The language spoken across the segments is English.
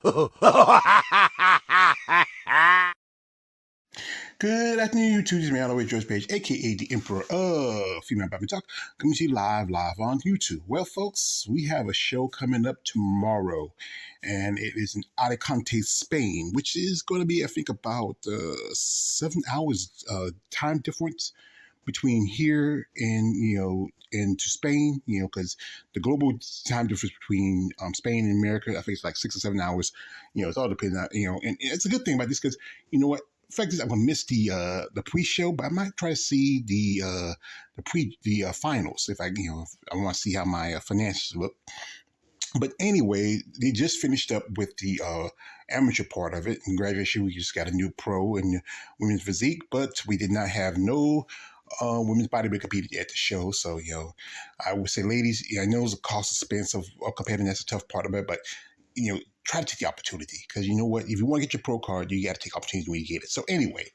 Good afternoon, YouTube. This is me, all the way George Page, aka the Emperor of Female Badminton Talk, coming to you live on YouTube. Well, folks, we have a show coming up tomorrow, and it is in Alicante, Spain, which is going to be, I think, about 7 hours time difference between here and and to Spain, because the global time difference between Spain and America, I think it's like 6 or 7 hours. It's all depending on and it's a good thing about this because you know what. The fact is, I'm gonna miss the pre-show, but I might try to see the finals if if I want to see how my finances look. But anyway, they just finished up with the amateur part of it. Congratulations, we just got a new pro in women's physique, but we did not have no women's bodybuilding competing at the show. So, I would say, ladies, I know it's a cost expense of competing. That's a tough part of it, but, try to take the opportunity because you know what? If you want to get your pro card, you got to take opportunities when you get it. So anyway,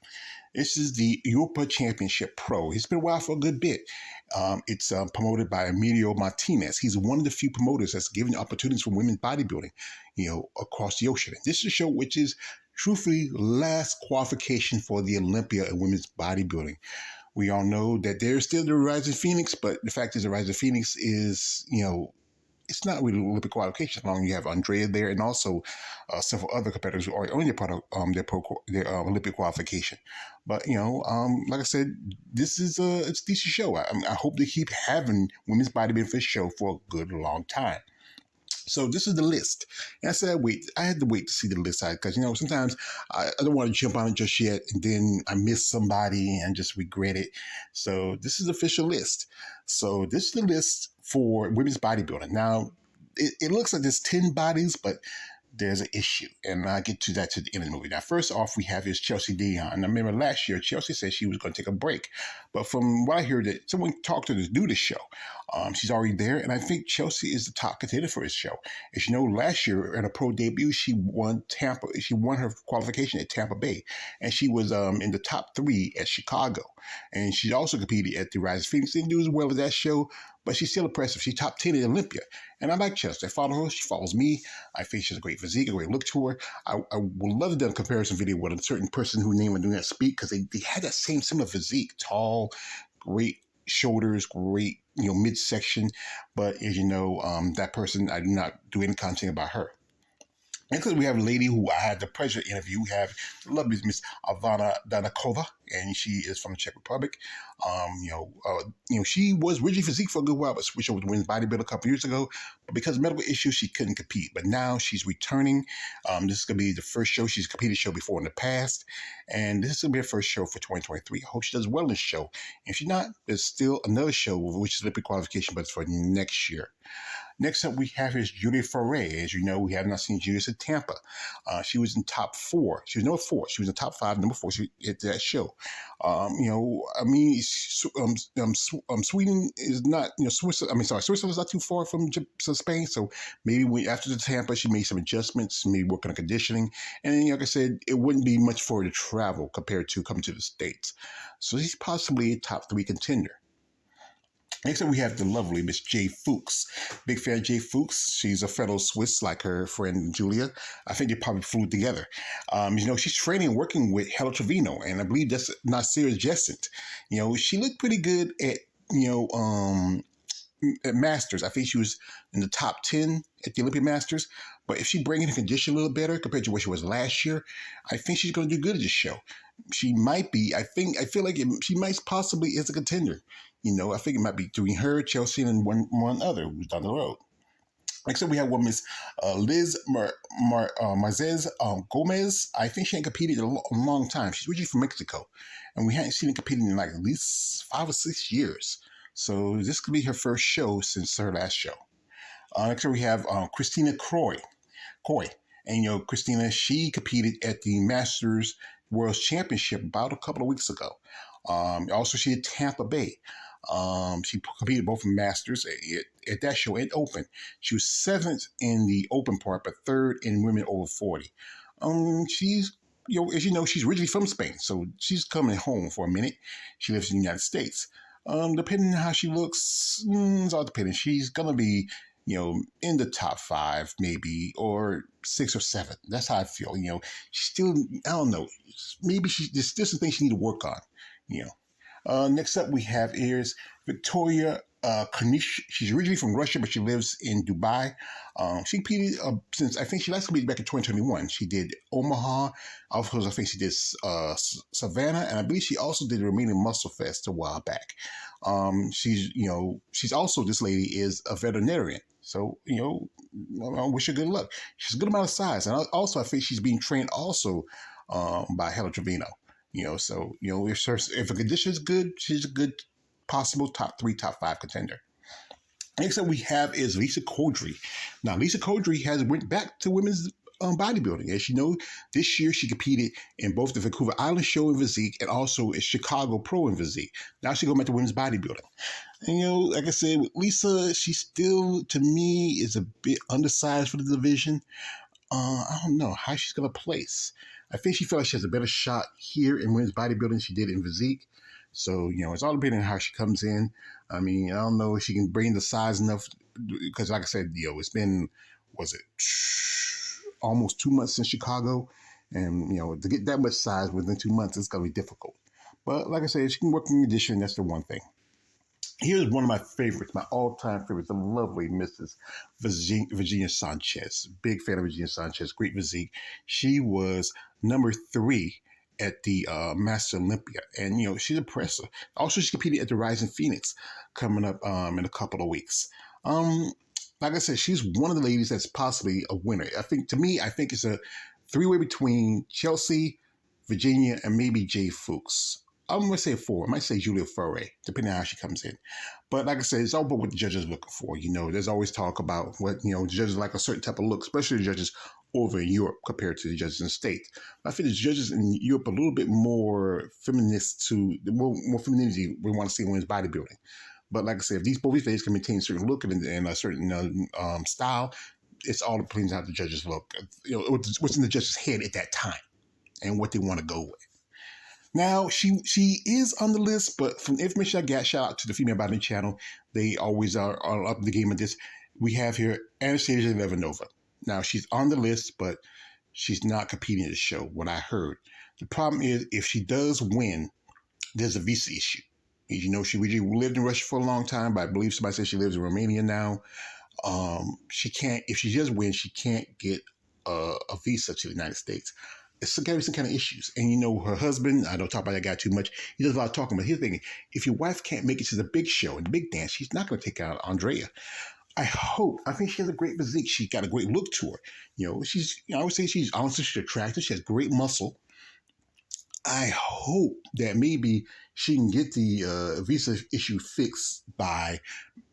this is the Europa Championship Pro. It's been a while for a good bit. It's promoted by Emilio Martinez. He's one of the few promoters that's giving opportunities for women's bodybuilding, across the ocean. And this is a show which is truthfully last qualification for the Olympia in women's bodybuilding. We all know that there's still the Rising Phoenix, but the fact is the Rising Phoenix is, it's not really Olympic qualification. As long as you have Andrea there and also several other competitors who are only part of their Olympic qualification. But like I said, this is it's a decent show. I hope they keep having women's bodybuilding for show for a good long time. So this is the list. And I said, I had to wait to see the list because, sometimes I don't want to jump on it just yet. And then I miss somebody and just regret it. So this is the official list. So this is the list for women's bodybuilding. Now, it looks like there's 10 bodies, but there's an issue. And I'll get to that to the end of the movie. Now, first off, we have is Chelsea Dion. And I remember last year, Chelsea said she was going to take a break. But from what I heard, that someone talked to her to do this show. She's already there. And I think Chelsea is the top contender for this show. As you know, last year in a pro debut, she won her qualification at Tampa Bay. And she was in the top 3 at Chicago. And she also competed at the Rising Phoenix. Didn't do as well as that show, but she's still impressive. She's top 10 at Olympia. And I like Chelsea. I follow her. She follows me. I think she has a great physique, a great look to her. I would love to do a comparison video with a certain person whose name I do not speak because they had that same similar physique. Tall, great shoulders, great, midsection. But as you know, that person, I do not do any content about her. And because we have a lady who I had the pleasure to interview, we have the lovely Miss Ivana Danakova, and she is from the Czech Republic. She was rigid physique for a good while, but switched over to women's bodybuilding a couple years ago. But because of medical issues, she couldn't compete. But now she's returning. This is going to be the first show. She's competed show before in the past, and this is going to be her first show for 2023. I hope she does well in this show. If she's not, there's still another show, which is Olympic qualification, but it's for next year. Next up, we have is Julia Foray. As you know, we have not seen Julia at Tampa. She was in top 4. She was number 4. She was in top 5, number 4. She at that show. Sweden is not, Switzerland is not too far from Spain. So maybe after the Tampa, she made some adjustments, maybe working on conditioning. And then, like I said, it wouldn't be much for her to travel compared to coming to the States. So she's possibly a top 3 contender. Next up, we have the lovely Miss Jay Fuchs. Big fan of Jay Fuchs. She's a fellow Swiss, like her friend Julia. I think they probably flew together. She's training and working with Hella Trevino, and I believe that's Nasir Jessent. She looked pretty good at Masters. I think she was in the top 10 at the Olympic Masters. But if she brings in her condition a little better compared to what she was last year, I think she's going to do good at this show. She might be. I feel like she might possibly is a contender. I think it might be between her, Chelsea, and one other who's down the road. Next up, we have one Miss Liz Marzez Gomez. I think she ain't competed in a long time. She's originally from Mexico, and we hadn't seen her competing in like at least 5 or 6 years. So this could be her first show since her last show. Next up, we have Christina Coy. And, Christina, she competed at the Masters World Championship about a couple of weeks ago. Also, she did Tampa Bay. She competed both in Masters at that show and Open. She was 7th in the Open part, but 3rd in women over 40. She's, as you know, she's originally from Spain, so she's coming home for a minute. She lives in the United States. Depending on how she looks, it's all depending. She's gonna be in the top five, maybe, or six or seven. That's how I feel. She still, I don't know, maybe there's still some things she need to work on. You know. Next up, we have is Victoria Kanish. She's originally from Russia, but she lives in Dubai. She competed since I think she last competed back in 2021. She did Omaha. Also, I think she did Savannah, and I believe she also did the Romanian Muscle Fest a while back. She's also, this lady is a veterinarian. So, I wish her good luck. She's a good amount of size. And also, I think she's being trained also by Helen Trevino. If her condition is good, she's a good possible top 3, top 5 contender. Next up we have is Lisa Caudry. Now, Lisa Caudry has went back to women's bodybuilding. As you know, this year she competed in both the Vancouver Island Show in physique and also in Chicago Pro in physique. Now she's going back to women's bodybuilding. And, like I said, with Lisa, she still, to me, is a bit undersized for the division. I don't know how she's going to place. I think she feels like she has a better shot here in women's bodybuilding than she did in physique. So, it's all depending on how she comes in. I mean, I don't know if she can bring the size enough because, like I said, it's been, almost 2 months in Chicago. And, to get that much size within 2 months, it's going to be difficult. But like I said, if she can work in condition, that's the one thing. Here's one of my favorites, my all-time favorites, the lovely Mrs. Virginia Sanchez. Big fan of Virginia Sanchez, great physique. She was number 3 at the Master Olympia, and she's impressive. Also, she competed at the Rising Phoenix coming up in a couple of weeks. Like I said, she's one of the ladies that's possibly a winner. I think it's a 3-way between Chelsea, Virginia, and maybe Jay Fuchs. I'm going to say 4. I might say Julia Foray, depending on how she comes in. But like I said, it's all about what the judges are looking for. There's always talk about what, the judges like a certain type of look, especially the judges over in Europe compared to the judges in the States. I think the judges in Europe are a little bit more feminist more femininity we want to see in women's bodybuilding. But like I said, if both these ladies can maintain a certain look and a certain style, it's all depends on how the judges look. What's in the judge's head at that time and what they want to go with. Now, she is on the list, but from the information I got, shout out to the Female Bodybuilding channel. They always are up the game of this. We have here Anastasia Levanova. Now, she's on the list, but she's not competing at the show, what I heard. The problem is, if she does win, there's a visa issue. She lived in Russia for a long time, but I believe somebody said she lives in Romania now. She can't, if she does win, she can't get a visa to the United States. It's got to be some kind of issues. And, her husband, I don't talk about that guy too much. He does a lot of talking, but he's thinking, if your wife can't make it to the big show and the big dance, she's not going to take out Andrea. I think she has a great physique. She's got a great look to her. I would say she's attractive. She has great muscle. I hope that maybe she can get the visa issue fixed by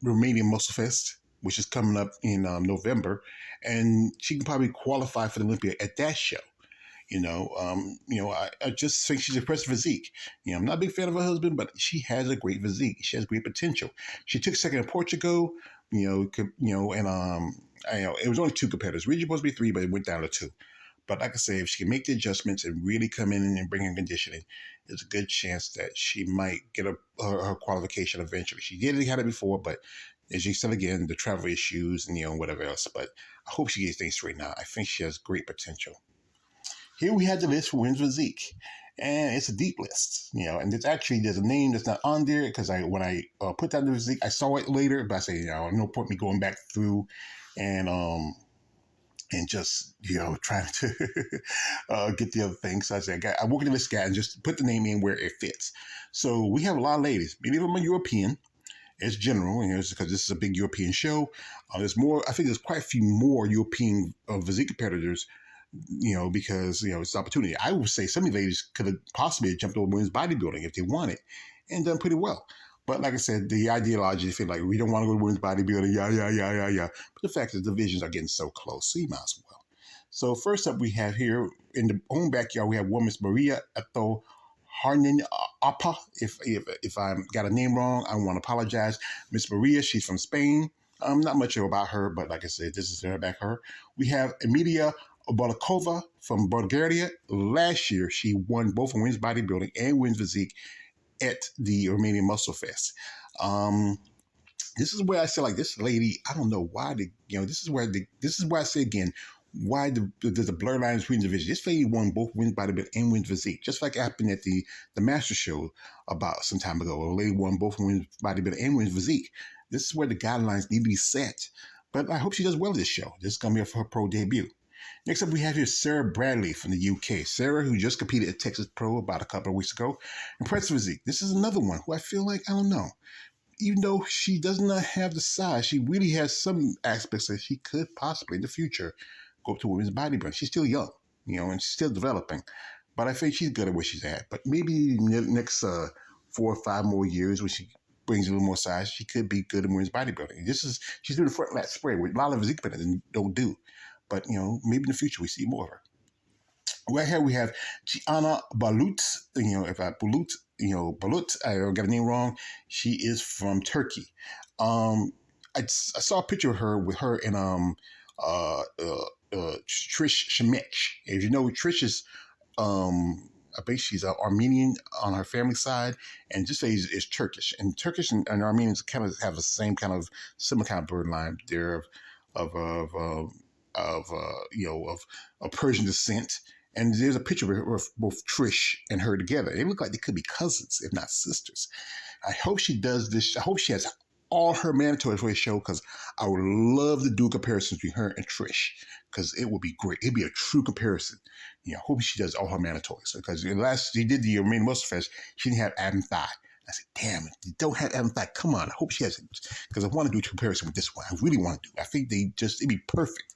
Romanian Muscle Fest, which is coming up in November, and she can probably qualify for the Olympia at that show. I just think she's a impressive physique. I'm not a big fan of her husband, but she has a great physique. She has great potential. She took second in Portugal, and it was only 2 competitors. Originally supposed to be 3, but it went down to 2. But like I say, if she can make the adjustments and really come in and bring in conditioning, there's a good chance that she might get her qualification eventually. She had it before, but as you said again, the travel issues and whatever else. But I hope she gets things straightened out. I think she has great potential. Here we have the list for women's physique, and it's a deep list, and there's a name that's not on there because when I put that in the physique, I saw it later, but I say, no point me going back through and just, trying to get the other things. So I said, I work in this guy and just put the name in where it fits. So we have a lot of ladies. Many of them are European. It's general, because this is a big European show. There's quite a few more European physique competitors, because, it's an opportunity. I would say some of the ladies could have possibly jumped over women's bodybuilding if they wanted and done pretty well. But like I said, the ideology, feel like we don't want to go to women's bodybuilding, yeah. But the fact is the divisions are getting so close, so you might as well. So first up we have here, in the own backyard, we have one Miss Maria Eto Harnin Apa. If I got a name wrong, I want to apologize. Miss Maria, she's from Spain. Not much about her, but like I said, this is her back her. We have Emilia Balakova from Bulgaria. Last year, she won both in women's bodybuilding and women's physique at the Romanian Muscle Fest. This is where I say, like, this lady, I don't know why this is why I say again, why there's a blur line between the division. This lady won both wins by the bit and wins physique, just like it happened at the Master Show about some time ago. A lady won both wins by the bit and wins physique. This is where the guidelines need to be set. But I hope she does well this show. This is going to be her pro debut. Next up, we have here Sarah Bradley from the UK. Sarah, who just competed at Texas Pro about a couple of weeks ago. Impressive physique. This is another one who I feel like, I don't know, even though she does not have the size, she really has some aspects that she could possibly in the future go up to women's bodybuilding. She's still young, and she's still developing. But I think she's good at where she's at. But maybe next 4 or 5 more years when she brings a little more size, she could be good at women's bodybuilding. She's doing the front lat spread, which a lot of physique bettors don't do. But, maybe in the future we see more of her. Right here we have Gianna Balut. If I Balut, I got the name wrong. She is from Turkey. I saw a picture of her with her and Trish Shemek. If you know Trish is, I think she's Armenian on her family side, and just say is Turkish. And Turkish and Armenians kind of have the same kind of similar kind of bloodline there of Persian descent. And there's a picture of both Trish and her together. They look like they could be cousins, if not sisters. I hope she does this. I hope she has all her mandatories for the show, because I would love to do comparisons between her and Trish, because it would be great. It'd be a true comparison. I hope she does all her mandatories, because last she did the Armenian Muscle Fest, she didn't have Adam Thigh. I said, damn it, you don't have Adam Thigh. Come on, I hope she has it, because I want to do a comparison with this one. I really want to do. I think it'd be perfect.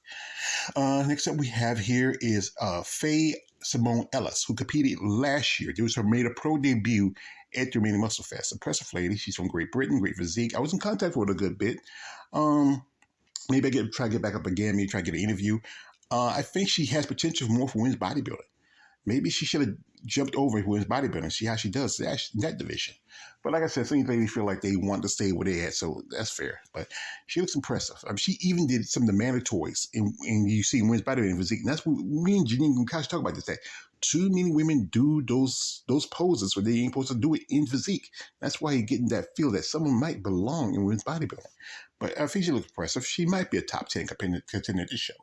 Next up we have here is Faye Simone Ellis, who competed last year. It was her made a pro debut at the Armenian Muscle Fest. Impressive lady. She's from Great Britain, great physique. I was in contact with her a good bit. Maybe I try to get back up again, maybe try to get an interview. I think she has potential more for women's bodybuilding. Maybe she should have jumped over women's bodybuilding and see how she does in that division. But like I said, some ladies feel like they want to stay where they're at, so that's fair. But she looks impressive. I mean, she even did some of the mandatories in you see women's bodybuilding physique. And that's what me and Janine Cash talk about this. That too many women do those poses where they ain't supposed to do it in physique. That's why you're getting that feel that someone might belong in women's bodybuilding. But I think she looks impressive. She might be a top 10 contender at this show.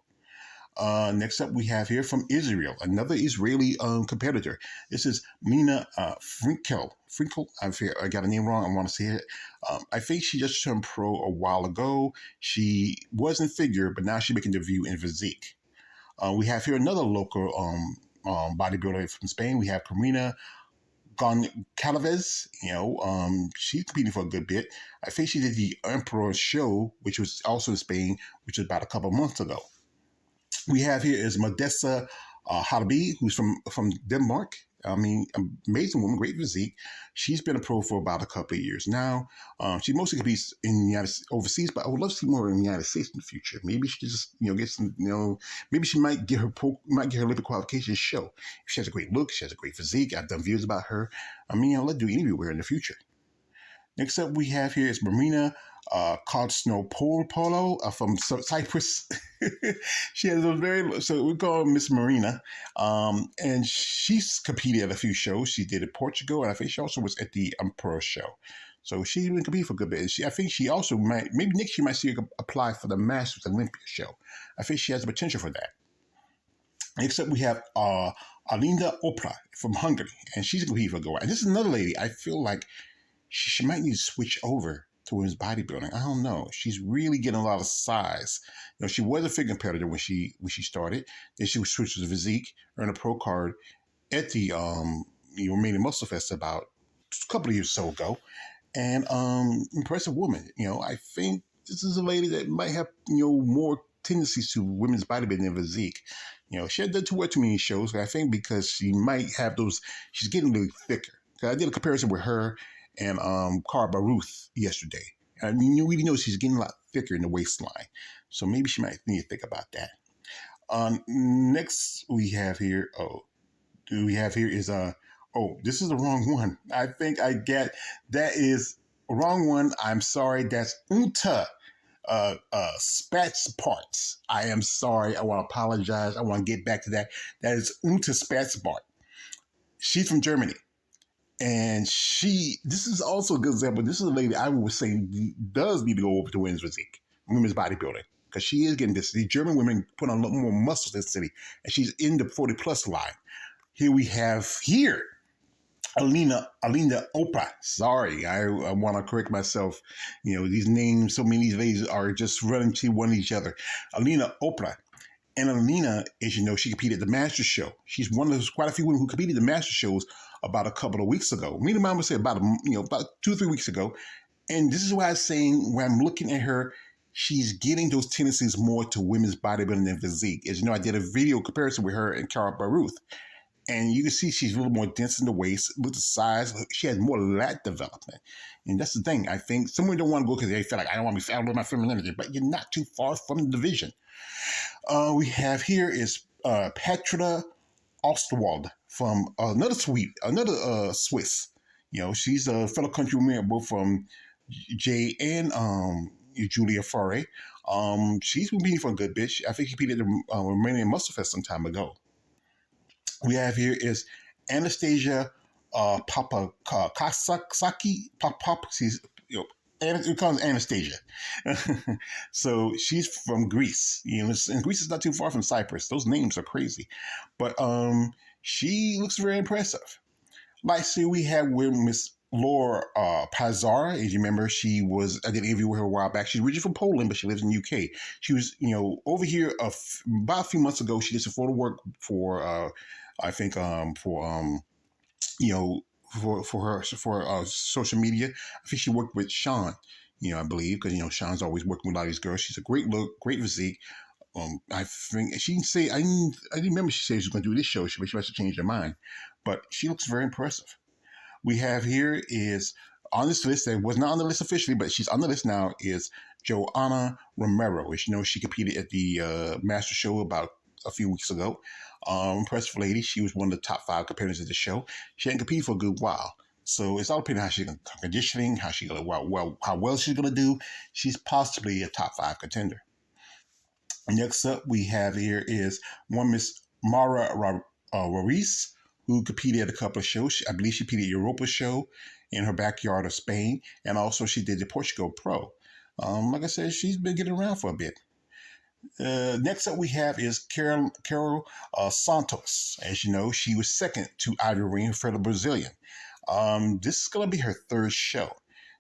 Next up, we have here from Israel, another Israeli competitor. This is Mina Frinkel. I got a name wrong. I want to say it. I think she just turned pro a while ago. She wasn't figure, but now she's making debut in physique. We have here another local bodybuilder from Spain. We have Carmina Goncalves. She's competing for a good bit. I think she did the Emperor show, which was also in Spain, which was about a couple of months ago. We have here is Modessa Halabi, who's from Denmark. I mean, amazing woman, great physique. She's been a pro for about a couple of years now. She mostly competes in the overseas, but I would love to see more in the United States in the future. Maybe she just get some maybe she might get her Olympic qualifications show. She has a great look. She has a great physique. I've done videos about her. I mean, let's do an interview with her in the future. Next up, we have here is Marina Polo from Cyprus. She has so we call her Miss Marina. And she's competed at a few shows. She did in Portugal, and I think she also was at the Emperor show. So she's been competing for a good bit. I think she also maybe next year might see her apply for the Masters Olympia show. I think she has the potential for that. Next up, we have Alinda Opra from Hungary, and she's competing for a good while. And this is another lady I feel like she might need to switch over to women's bodybuilding. I don't know. She's really getting a lot of size. She was a figure competitor when she started. Then she switched to physique, earned a pro card at the Romanian Muscle Fest about a couple of years or so ago. And impressive woman. I think this is a lady that might have more tendencies to women's bodybuilding than physique. She hadn't done too many shows, but I think because she might have those, she's getting really thicker. I did a comparison with her and Cara Baruth yesterday. I mean, you really know she's getting a lot thicker in the waistline. So maybe she might need to think about that. Next we have here, this is the wrong one. I think I get, that is the wrong one. I'm sorry. That's Unta Spats Parts. I am sorry. I want to apologize. I want to get back to that. That is Unta Spatzbart. She's from Germany. And this is also a good example. This is a lady I would say does need to go over to women's physique, women's bodybuilding, because she is getting this. The German women put on a lot more muscle density, and she's in the 40 plus line. Here we have Alina Oprah. Sorry, I want to correct myself. These names, so many of these ladies are just running to one each other. Alina Oprah. And Alina, as you know, she competed at the Master Show. She's one of those quite a few women who competed at the Master Shows about a couple of weeks ago. Me and mom would say about 2 or 3 weeks ago. And this is why I'm saying when I'm looking at her, she's getting those tendencies more to women's bodybuilding and physique. As you know, I did a video comparison with her and Cara Baruth. And you can see she's a little more dense in the waist. Look at the size. She has more lat development. And that's the thing. I think someone don't want to go because they feel like I don't want to be found with my femininity, but you're not too far from the division. We have here is Petra Ostwald from another Swiss. She's a fellow countrywoman both from Jay and Julia Fare. She's been beating for a good bitch. I think she competed at the Romanian Muscle Fest some time ago. We have here is Anastasia Papakasaki. She's and it comes Anastasia. So she's from Greece. And Greece is not too far from Cyprus. Those names are crazy. But she looks very impressive. We have with Miss Laura Pazar. As you remember, I did an interview with her a while back. She's originally from Poland, but she lives in the UK. She was, over here about a few months ago. She did some photo work for, for her social media. I think she worked with Sean, I believe, because Sean's always working with a lot of these girls. She's a great look, great physique. I think she didn't say I didn't remember she said she was going to do this show, but she must have changed her mind. But she looks very impressive. We have here is on this list that was not on the list officially, but she's on the list now is Joanna Romero. As you know, she competed at the Master Show about a few weeks ago. Impressive lady. She was one of the top 5 competitors at the show. She hadn't competed for a good while. So it's all depending on how she's conditioning, how well she's going to do. She's possibly a top 5 contender. Next up we have here is one Miss Mara Ruiz, who competed at a couple of shows. I believe she competed at Europa show in her backyard of Spain, and also she did the Portugal Pro. Like I said, she's been getting around for a bit. Next up we have is Carol Santos. As you know, she was second to Ivy Ring, fellow Brazilian. This is going to be her 3rd show.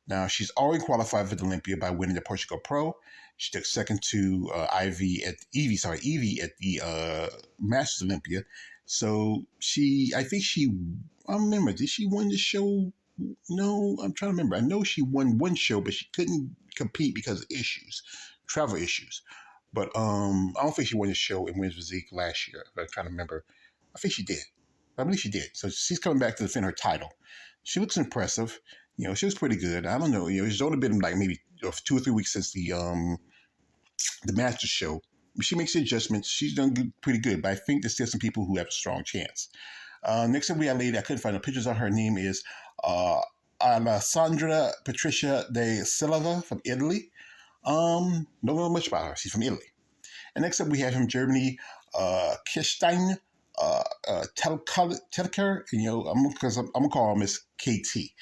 Now, she's already qualified for the Olympia by winning the Portugal Pro. She took second to Evie at the Masters Olympia. So I remember, did she win the show? No, I'm trying to remember. I know she won one show, but she couldn't compete because of travel issues. But I don't think she won the show in women's physique last year. I'm trying to remember. I think she did. I believe she did. So she's coming back to defend her title. She looks impressive. She was pretty good. I don't know. It's only been like maybe 2 or 3 weeks since the Masters show. She makes the adjustments. She's done pretty good. But I think there's still some people who have a strong chance. Next up, we have a lady. I couldn't find the pictures on her. Name is Alessandra Patricia de Silva from Italy. Don't know much about her. She's from Italy. And next up, we have from Germany, Kirstein Telker. I'm gonna call her Miss KT.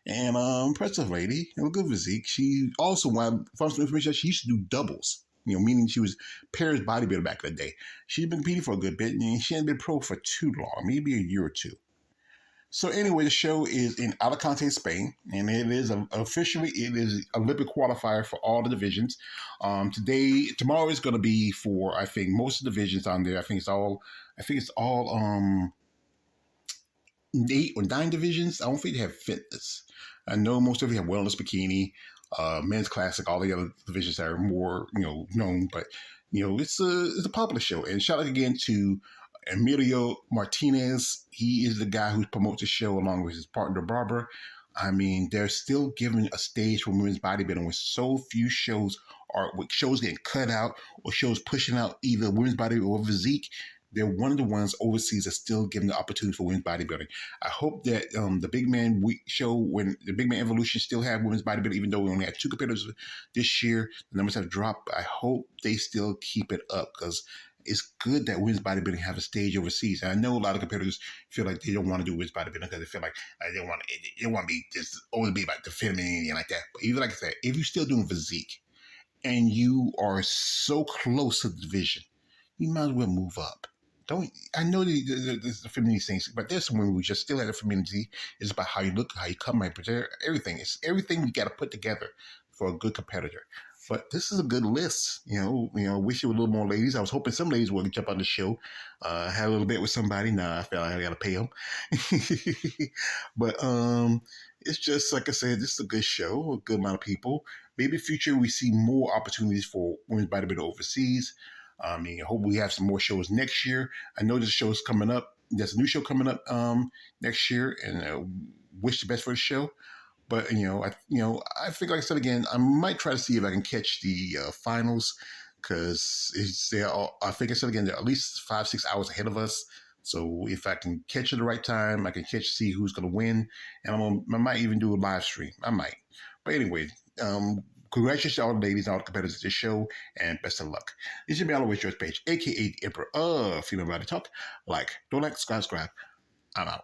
And impressive lady, good physique. She also, from some information, she used to do doubles. Meaning she was pairs bodybuilder back in the day. She's been competing for a good bit, and she hasn't been pro for too long, maybe a year or 2. So anyway, the show is in Alicante, Spain, and it is officially Olympic qualifier for all the divisions. Tomorrow is going to be for, I think, most of the divisions on there. I think it's all 8 or 9 divisions. I don't think they have fitness. I know most of them have wellness, bikini, men's classic, all the other divisions that are more known. But it's a popular show. And shout out again to Emilio Martinez. He is the guy who promotes the show along with his partner Barbara. I mean, they're still giving a stage for women's bodybuilding with so few shows getting cut out or shows pushing out either women's bodybuilding or physique. They're one of the ones overseas that's still giving the opportunity for women's bodybuilding. I hope that the Big Man show, when the Big Man Evolution still have women's bodybuilding, even though we only had 2 competitors this year, the numbers have dropped. I hope they still keep it up because it's good that women's bodybuilding have a stage overseas. And I know a lot of competitors feel like they don't want to do women's bodybuilding because they feel like they want to be just always be about the femininity and like that. But even like I said, if you're still doing physique and you are so close to the division, you might as well move up. Don't I know there's the femininity things, but there's some women who just still have the femininity. It's about how you look, how you come, how you prepare, everything. It's everything we got to put together for a good competitor. But this is a good list. Wish there were a little more ladies. I was hoping some ladies would jump on the show, have a little bit with somebody. Nah, I felt like I got to pay them. But it's just like I said, this is a good show, a good amount of people. Maybe in the future we see more opportunities for women's bodybuilding overseas. I mean, I hope we have some more shows next year. I know this show is coming up. There's a new show coming up next year, and wish the best for the show. But I think, like I said again, I might try to see if I can catch the finals because I think I said again, they're at least 5-6 hours ahead of us. So if I can catch it at the right time, I can see who's going to win, and I might even do a live stream. I might. But anyway, congratulations to all the ladies and all the competitors at this show, and best of luck. This is me, Always Yours page, aka the Emperor of Female Body Talk. Don't like, subscribe. I'm out.